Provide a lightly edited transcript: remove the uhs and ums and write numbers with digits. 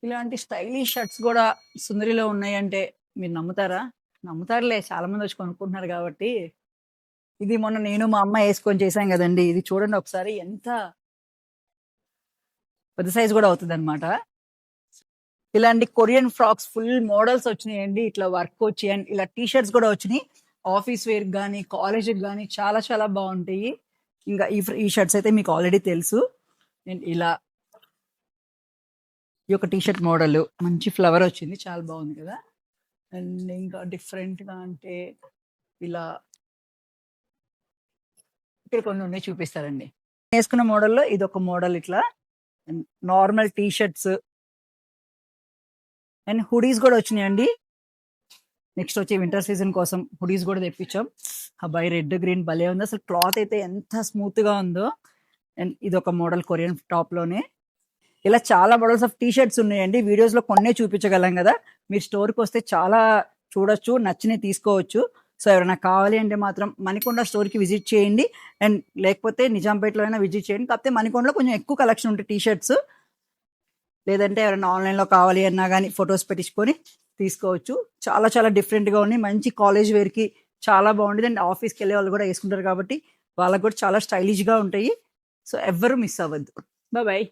ఇలాంటి stylish shirts కూడా సుందరిలో ఉన్నాయంటే మీరు నమ్ముతారా? నమ్ముతారులే, చాలా మంది వచ్చి కొనుక్కుంటున్నారు కాబట్టి. ఇది మొన్న నేను మా అమ్మ వేసుకొని చేశాం కదండి. ఇది చూడండి ఒకసారి, ఎంత పెద్ద సైజ్ కూడా అవుతుంది అనమాట. ఇలాంటి కొరియన్ ఫ్రాక్స్ ఫుల్ మోడల్స్ వచ్చినాయండి. ఇట్లా వర్క్ వచ్చి అండ్ ఇలా టీ షర్ట్స్ కూడా వచ్చినాయి. ఆఫీస్ వేర్ కానీ కాలేజ్కి కానీ చాలా చాలా బాగుంటాయి. ఇంకా ఈ షర్ట్స్ అయితే మీకు ఆల్రెడీ తెలుసు. నేను ఇలా ఈ యొక్క టీ షర్ట్ మోడల్ మంచి ఫ్లవర్ వచ్చింది, చాలా బాగుంది కదా. అండ్ ఇంకా డిఫరెంట్ గా అంటే ఇలా ఇక్కడ కొన్ని ఉన్నాయి, చూపిస్తారండి. వేసుకున్న మోడల్లో ఇది ఒక మోడల్. ఇట్లా normal T shirts and hoodies కూడా వచ్చినాయండి. నెక్స్ట్ వచ్చి వింటర్ సీజన్ కోసం హుడీస్ కూడా తెప్పించాం. అబ్బాయి రెడ్ గ్రీన్ భలే ఉంది అసలు. క్లాత్ అయితే ఎంత స్మూత్ గా ఉందో. అండ్ ఇది ఒక మోడల్ కొరియన్ టాప్ లోనే. ఇలా చాలా మోడల్స్ ఆఫ్ టీ షర్ట్స్ ఉన్నాయండి. వీడియోస్ లో కొన్నే చూపించగలం కదా. మీరు స్టోర్కి వస్తే చాలా చూడొచ్చు, నచ్చినవి తీసుకోవచ్చు. సో ఎవరైనా కావాలి అంటే మాత్రం మణికొండ స్టోర్కి విజిట్ చేయండి. అండ్ లేకపోతే నిజాంపేటలో అయినా విజిట్ చేయండి. కాకపోతే మణికొండలో కొంచెం ఎక్కువ కలెక్షన్ ఉంటాయి టీ షర్ట్స్. లేదంటే ఎవరైనా ఆన్లైన్లో కావాలి అన్నా కానీ ఫొటోస్ పెట్టించుకొని తీసుకోవచ్చు. చాలా చాలా డిఫరెంట్గా ఉన్నాయి. మంచి కాలేజ్ వేర్కి చాలా బాగుంటుంది. అండ్ ఆఫీస్కి వెళ్ళే వాళ్ళు కూడా వేసుకుంటారు కాబట్టి వాళ్ళకి కూడా చాలా స్టైలిష్గా ఉంటాయి. సో ఎవ్వరూ మిస్ అవ్వద్దు. బాయ్.